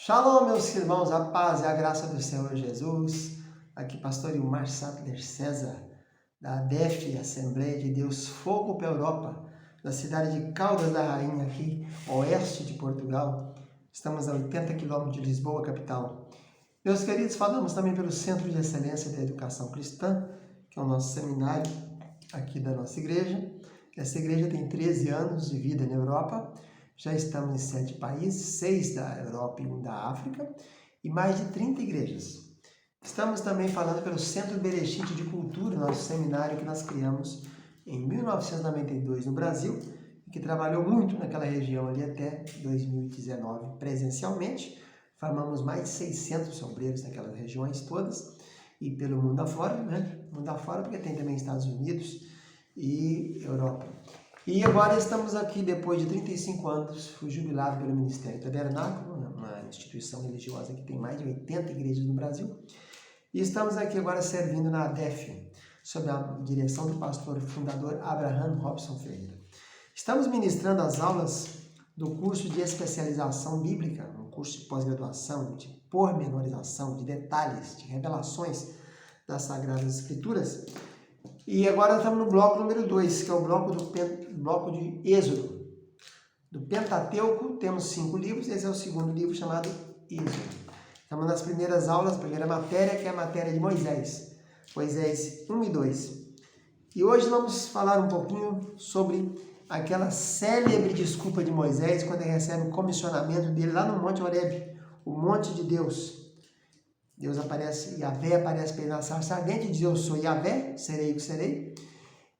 Shalom, meus irmãos, a paz e a graça do Senhor Jesus. Aqui, pastor Ilmar Sattler César, da ADEF, Assembleia de Deus Fogo para a Europa, da cidade de Caldas da Rainha, aqui, oeste de Portugal. Estamos a 80 quilômetros de Lisboa, capital. Meus queridos, falamos também pelo Centro de Excelência da Educação Cristã, que é o nosso seminário aqui da nossa igreja. Essa igreja tem 13 anos de vida na Europa. Já estamos em 7 países, 6 da Europa e 1 da África, e mais de 30 igrejas. Estamos também falando pelo Centro Bereshit de Cultura, nosso seminário que nós criamos em 1992 no Brasil, e que trabalhou muito naquela região ali até 2019 presencialmente. Formamos mais de 600 obreiros naquelas regiões todas, e pelo mundo afora, né? Mundo afora porque tem também Estados Unidos e Europa. E agora estamos aqui, depois de 35 anos, fui jubilado pelo Ministério Tabernáculo, uma instituição religiosa que tem mais de 80 igrejas no Brasil. E estamos aqui agora servindo na ADEF, sob a direção do pastor fundador Abraham Robson Ferreira. Estamos ministrando as aulas do curso de especialização bíblica, um curso de pós-graduação, de pormenorização, de detalhes, de revelações das Sagradas Escrituras. E agora estamos no bloco número 2, que é o bloco de Êxodo. Do Pentateuco temos 5 livros, esse é o segundo livro chamado Êxodo. Estamos nas primeiras aulas, primeira matéria, que é a matéria de Moisés. Moisés 1 e 2. E hoje vamos falar um pouquinho sobre aquela célebre desculpa de Moisés, quando ele recebe o comissionamento dele lá no Monte Horebe, o monte de Deus. Deus aparece, Yahvé aparece para ele na sarça ardente e diz: eu sou Yahvé, serei o que serei.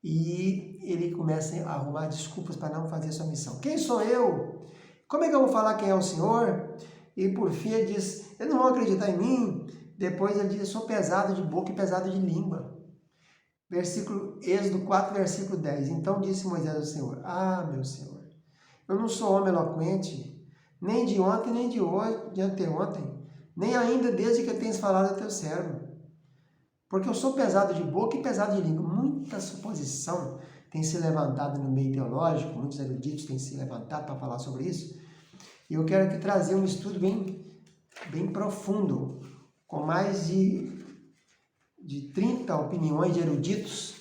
E ele começa a arrumar desculpas para não fazer sua missão. Quem sou eu? Como é que eu vou falar quem é o Senhor? E por fim ele diz: eles não vão acreditar em mim. Depois ele diz: eu sou pesado de boca e pesado de língua. Êxodo 4, versículo 10. Então disse Moisés ao Senhor: ah, meu Senhor, eu não sou homem eloquente, nem de ontem, nem de hoje, de anteontem, nem ainda desde que tens falado a teu servo. Porque eu sou pesado de boca e pesado de língua. Muita suposição tem se levantado no meio teológico, muitos eruditos têm se levantado para falar sobre isso. E eu quero aqui trazer um estudo bem profundo, com mais de 30 opiniões de eruditos,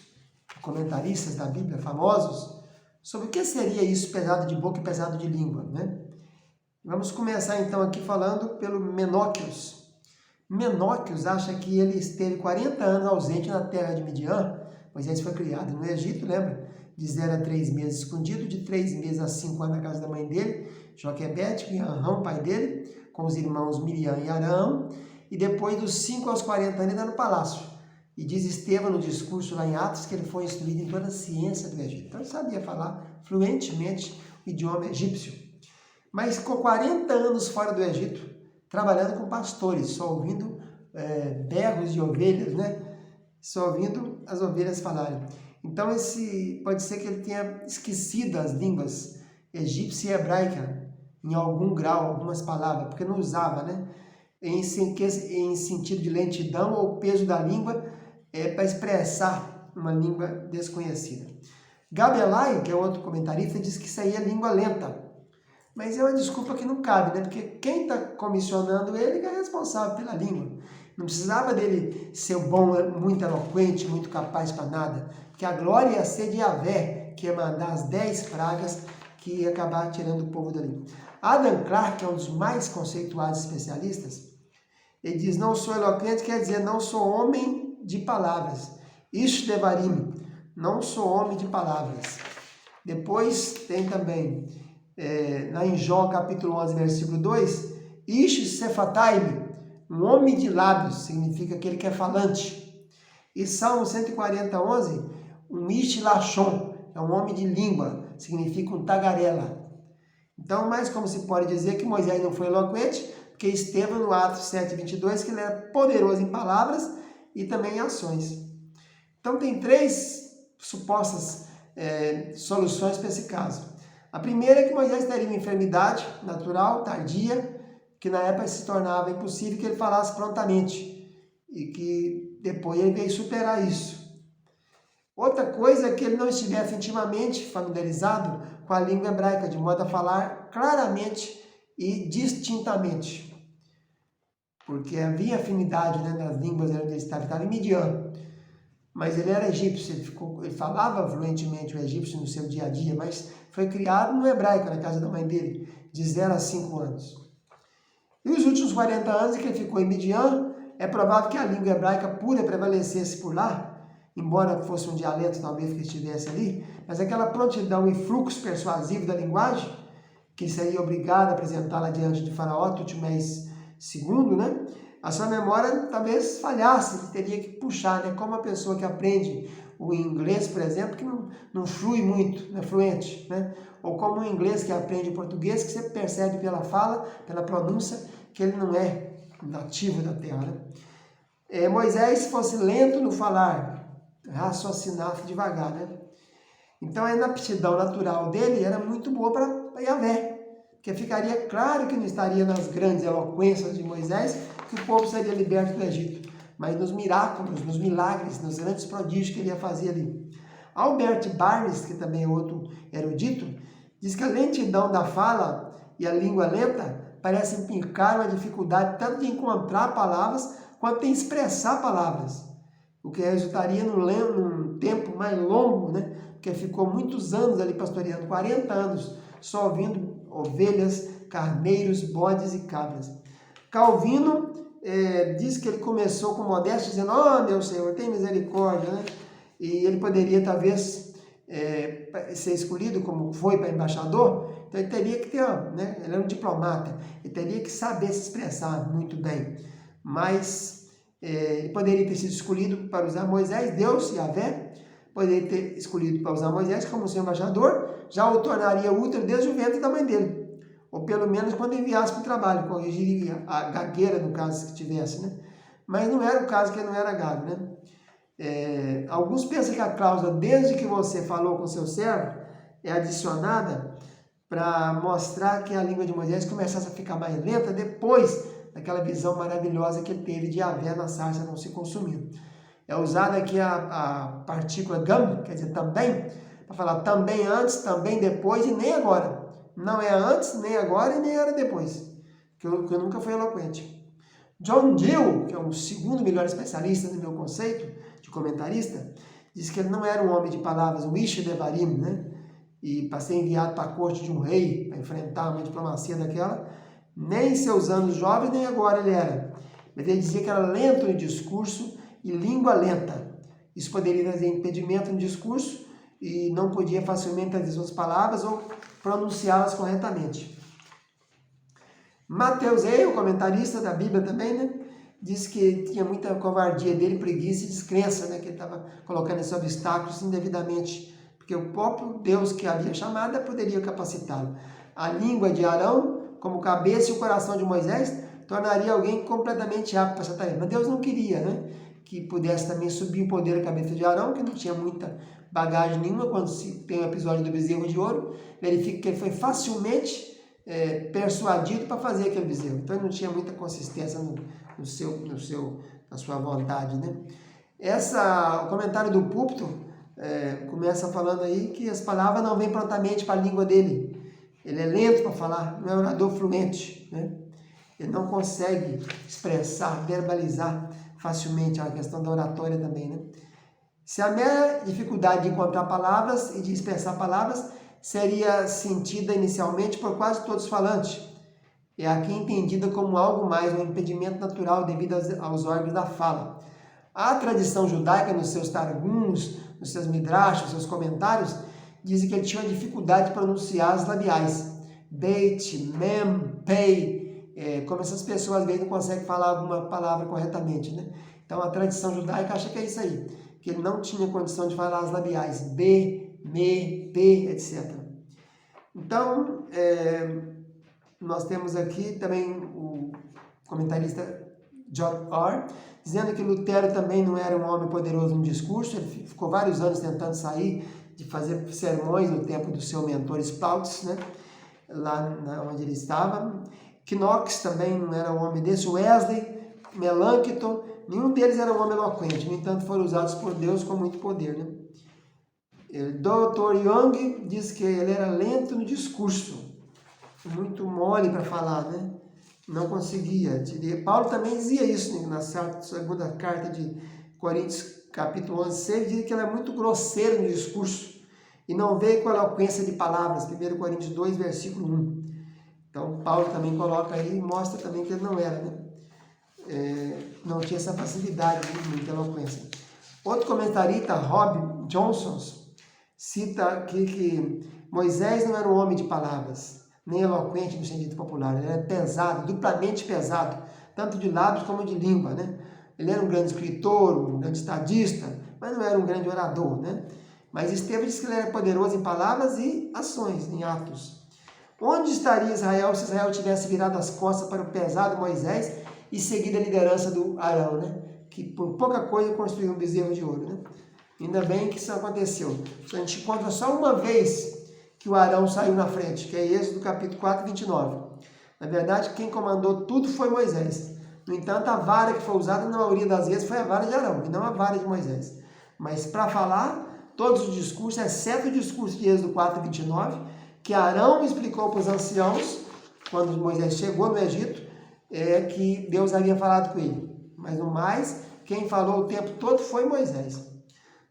comentaristas da Bíblia, famosos, sobre o que seria isso, pesado de boca e pesado de língua, né? Vamos começar então aqui falando pelo Menóquios. Menóquios acha que ele esteve 40 anos ausente na terra de Midian. Moisés foi criado no Egito, lembra? De 0 a 3 meses escondido, de 3 meses a 5 anos na casa da mãe dele, Joquebede, e Arão, pai dele, com os irmãos Miriam e Arão, e depois dos 5 aos 40 anos ele está no palácio. E diz Estevão no discurso lá em Atos que ele foi instruído em toda a ciência do Egito. Então ele sabia falar fluentemente o idioma egípcio. Mas ficou 40 anos fora do Egito, trabalhando com pastores, só ouvindo berros de ovelhas, né? Só ouvindo as ovelhas falarem. Então, pode ser que ele tenha esquecido as línguas egípcia e hebraica, em algum grau, algumas palavras, porque não usava, né? Em sentido de lentidão ou peso da língua, para expressar uma língua desconhecida. Gabelai, que é outro comentarista, diz que isso aí é língua lenta. Mas é uma desculpa que não cabe, né? Porque quem está comissionando ele é responsável pela língua. Não precisava dele ser bom, muito eloquente, muito capaz para nada. Porque a glória ia ser de Yahvé, que ia mandar as 10 pragas que ia acabar tirando o povo dali. Adam Clarke, que é um dos mais conceituados especialistas, ele diz: não sou eloquente, quer dizer, não sou homem de palavras. Ish devarim, não sou homem de palavras. Depois tem também... lá em Jó, capítulo 11, versículo 2, Ish Sefataim, um homem de lábios, significa aquele que é falante. E Salmo 140, 11, um Ish Lachon, é um homem de língua, significa um tagarela. Então, mas como se pode dizer que Moisés não foi eloquente, porque Estevão, no Atos 7, 22, que ele era poderoso em palavras e também em ações. Então, tem 3 supostas soluções para esse caso. A primeira é que Moisés teria uma enfermidade natural, tardia, que na época se tornava impossível que ele falasse prontamente e que depois ele veio superar isso. Outra coisa é que ele não estivesse intimamente familiarizado com a língua hebraica, de modo a falar claramente e distintamente. porque havia afinidade, né, nas línguas onde ele estava em Midian. Mas ele era egípcio, ele falava fluentemente o egípcio no seu dia a dia, mas foi criado no hebraico, na casa da mãe dele, de 0 a 5 anos. E os últimos 40 anos que ele ficou em Midian, é provável que a língua hebraica pura prevalecesse por lá, embora fosse um dialeto talvez que estivesse ali, mas aquela prontidão e fluxo persuasivo da linguagem, que seria obrigado a apresentá-la diante de Faraó, Tutmés II, né? A sua memória talvez falhasse, ele teria que puxar, né? Como a pessoa que aprende o inglês, por exemplo, que não flui muito, não é fluente, né? Ou como o inglês que aprende o português, que você percebe pela fala, pela pronúncia, que ele não é nativo da terra, né? Moisés fosse lento no falar, raciocinasse devagar, né? Então a inaptidão natural dele era muito boa para Yahvé, porque ficaria claro que não estaria nas grandes eloquências de Moisés que o povo seria liberto do Egito, mas nos miraculos, nos milagres, nos grandes prodígios que ele ia fazer ali. Albert Barnes, que também é outro erudito, diz que a lentidão da fala e a língua lenta parecem implicar uma dificuldade tanto de encontrar palavras quanto em expressar palavras, o que resultaria num tempo mais longo, né? Porque ficou muitos anos ali pastoreando, 40 anos, só ouvindo ovelhas, carneiros, bodes e cabras. Calvino diz que ele começou com modéstia, dizendo, meu Senhor, tem misericórdia, né? E ele poderia talvez ser escolhido como foi para embaixador, então ele teria que ter, né? Ele era um diplomata, ele teria que saber se expressar muito bem, mas ele poderia ter sido escolhido para usar Moisés, Deus, Yahvé, poderia ter escolhido para usar Moisés como seu embaixador, já o tornaria útil desde o ventre da mãe dele, ou pelo menos quando enviasse para o trabalho, corrigiria a gagueira no caso que tivesse, né? Mas não era o caso que ele não era gago, né? Alguns pensam que a cláusula desde que você falou com seu servo é adicionada para mostrar que a língua de Moisés começasse a ficar mais lenta depois daquela visão maravilhosa que ele teve de Yahvé na sarça não se consumindo. É usada aqui a partícula gam, quer dizer também, para falar também antes, também depois e nem agora. Não é antes, nem agora e nem era depois, que eu nunca fui eloquente. John Gill, que é o segundo melhor especialista no meu conceito de comentarista, diz que ele não era um homem de palavras, um Ish Devarim, né? E para ser enviado para a corte de um rei, para enfrentar uma diplomacia daquela, nem em seus anos jovens, nem agora ele era. Mas ele dizia que era lento no discurso e língua lenta. Isso poderia trazer impedimento no discurso e não podia facilmente trazer suas palavras ou pronunciá-las corretamente. Mateus Rey, o comentarista da Bíblia também, né, disse que tinha muita covardia dele, preguiça e descrença, né, que ele estava colocando esses obstáculos indevidamente, porque o próprio Deus que havia chamado poderia capacitá-lo. A língua de Arão, como cabeça e o coração de Moisés, tornaria alguém completamente apto para essa tarefa. Mas Deus não queria, né, que pudesse também subir o poder da cabeça de Arão, que não tinha muita bagagem nenhuma. Quando se tem o episódio do bezerro de ouro, verifica que ele foi facilmente persuadido para fazer aquele bezerro. Então ele não tinha muita consistência na sua vontade, né? O comentário do púlpito começa falando aí que as palavras não vêm prontamente para a língua dele. Ele é lento para falar, não é orador fluente, né? Ele não consegue expressar, verbalizar facilmente. A questão da oratória também, né? Se a mera dificuldade de encontrar palavras e de expressar palavras seria sentida inicialmente por quase todos os falantes, é aqui entendida como algo mais, um impedimento natural devido aos órgãos da fala. A tradição judaica, nos seus targums, nos seus midrash, nos seus comentários, diz que ele tinha uma dificuldade de pronunciar as labiais. Beit, mem, pei, como essas pessoas às vezes não conseguem falar alguma palavra corretamente, né? Então a tradição judaica acha que é isso aí, que ele não tinha condição de falar as labiais, B, me, P, etc. Então, nós temos aqui também o comentarista John Orr, dizendo que Lutero também não era um homem poderoso no discurso. Ele ficou vários anos tentando sair de fazer sermões no tempo do seu mentor Spouts, né? Lá onde ele estava. Knox também não era um homem desse. Wesley, Melanchthon, nenhum deles era um homem eloquente. No entanto, foram usados por Deus com muito poder, né? Dr. Young diz que ele era lento no discurso, muito mole para falar, né? não conseguia. Paulo também dizia isso na segunda carta de Coríntios, capítulo 11, 6, dizia que ele é muito grosseiro no discurso e não veio com eloquência de palavras, 1 Coríntios 2, versículo 1. Então, Paulo também coloca aí e mostra também que ele não era, né? Não tinha essa facilidade de muita eloquência. Outro comentarista, Rob Johnson, cita que Moisés não era um homem de palavras, nem eloquente no sentido popular, ele era pesado, duplamente pesado, tanto de lábios como de língua, né? Ele era um grande escritor, um grande estadista, mas não era um grande orador, né? Mas Estevão diz que ele era poderoso em palavras e ações, em atos. Onde estaria Israel se Israel tivesse virado as costas para o pesado Moisés e seguido a liderança do Arão, né? Que por pouca coisa construiu um bezerro de ouro, né? Ainda bem que isso aconteceu. A gente encontra só uma vez que o Arão saiu na frente, que é Êxodo capítulo 4, 29. Na verdade, quem comandou tudo foi Moisés. No entanto, a vara que foi usada na maioria das vezes foi a vara de Arão, e não a vara de Moisés. Mas para falar, todos os discursos, exceto o discurso de Êxodo 4, 29, que Arão explicou para os anciãos, quando Moisés chegou no Egito, que Deus havia falado com ele. Mas no mais, quem falou o tempo todo foi Moisés.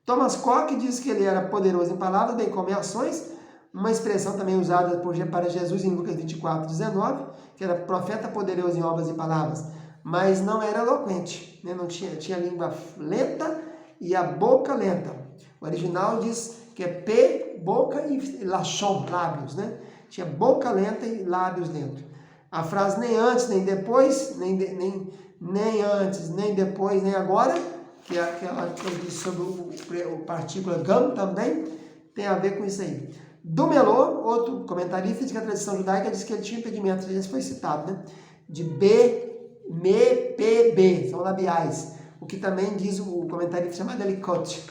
Thomas Koch diz que ele era poderoso em palavras, bem como em ações, uma expressão também usada para Jesus em Lucas 24, 19, que era profeta poderoso em obras e palavras, mas não era eloquente, né? Não tinha língua lenta e a boca lenta. O original diz que é P, boca e lachon, lábios, né? Tinha boca lenta e lábios lentos. A frase nem antes, nem depois, nem antes, nem depois, nem agora, que é aquela que eu disse sobre o partícula gam também, tem a ver com isso aí. Dumelot, outro comentarista, diz que a tradição judaica diz que ele tinha impedimento, esse foi citado, né? De B, M, P, B, são labiais. O que também diz o comentarista chamado Elicote.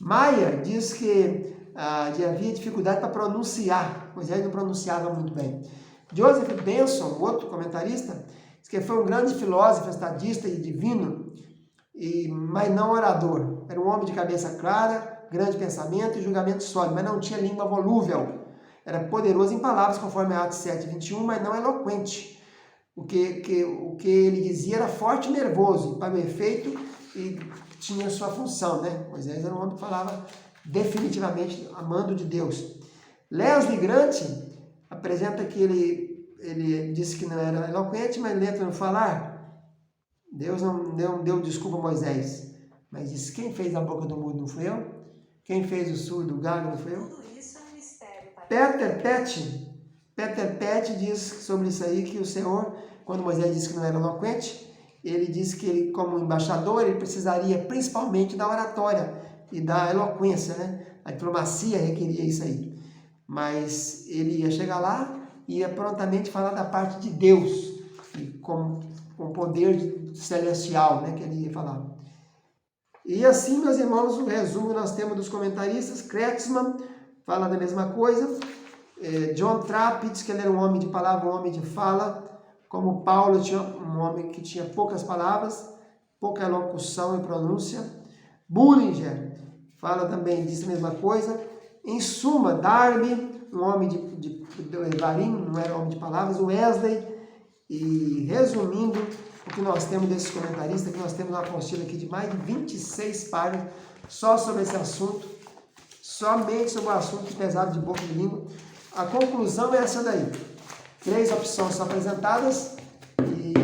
Maia diz que havia dificuldade para pronunciar, Moisés não pronunciava muito bem. Joseph Benson, outro comentarista, diz que foi um grande filósofo, estadista e divino, mas não orador. Era um homem de cabeça clara, grande pensamento e julgamento sólido, mas não tinha língua volúvel. Era poderoso em palavras, conforme Atos 7, 21, mas não eloquente. O que ele dizia era forte e nervoso, para o efeito, e tinha sua função, né? Moisés era um homem que falava definitivamente amando de Deus. Leslie Grant apresenta que ele disse que não era eloquente, mas lento no falar. Deus não deu desculpa a Moisés, mas disse: quem fez a boca do mudo não fui eu? Quem fez o surdo, o gago, não fui eu? Tudo isso é um mistério. Peter Pett diz sobre isso aí que o Senhor, quando Moisés disse que não era eloquente, ele disse que ele, como embaixador, ele precisaria principalmente da oratória e da eloquência, né? A diplomacia requeria isso aí. Mas ele ia chegar lá e ia prontamente falar da parte de Deus, e com poder celestial, né, que ele ia falar. E assim, meus irmãos, o resumo nós temos dos comentaristas. Kreutzmann fala da mesma coisa. John Trapp diz que ele era um homem de palavra, um homem de fala. Como Paulo, tinha um homem que tinha poucas palavras, pouca elocução e pronúncia. Bullinger fala também, diz a mesma coisa. Em suma, Darby, um homem de varim, não era homem de palavras. Wesley. E resumindo, o que nós temos desses comentaristas, que nós temos uma apostila aqui de mais de 26 páginas só sobre esse assunto, somente sobre o assunto pesado de boca e língua. A conclusão é essa daí. 3 opções são apresentadas e,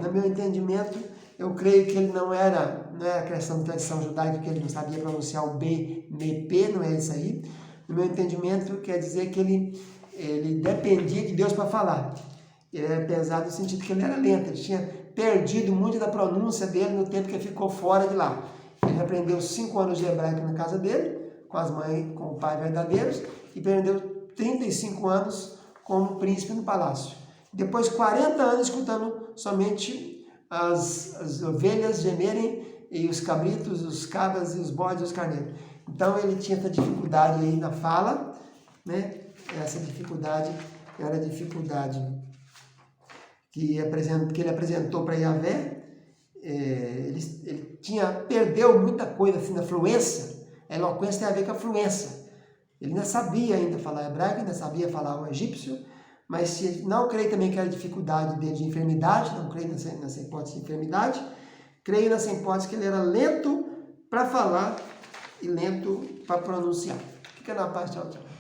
no meu entendimento, eu creio que ele não era questão de tradição judaica, que ele não sabia pronunciar o B, M, P, não é isso aí. No meu entendimento, quer dizer que ele dependia de Deus para falar. Ele era pesado no sentido que ele era lento, ele tinha perdido muito da pronúncia dele no tempo que ele ficou fora de lá. Ele aprendeu 5 anos de hebraico na casa dele, com o pai verdadeiros, e aprendeu 35 anos como príncipe no palácio. Depois 40 anos escutando somente as ovelhas gemerem e os cabritos, os cabras e os bodes e os carneiros. Então ele tinha essa dificuldade aí na fala, né? Essa dificuldade era a dificuldade que ele apresentou para Yahvé. Ele perdeu muita coisa assim na fluência. A eloquência tem a ver com a fluência. Ele ainda sabia falar hebraico, ainda sabia falar o egípcio, Mas se não creio também que era dificuldade dele de enfermidade, não creio nessa hipótese de enfermidade, creio nessa hipótese que ele era lento para falar e lento para pronunciar. Fica na paz, tchau, tchau.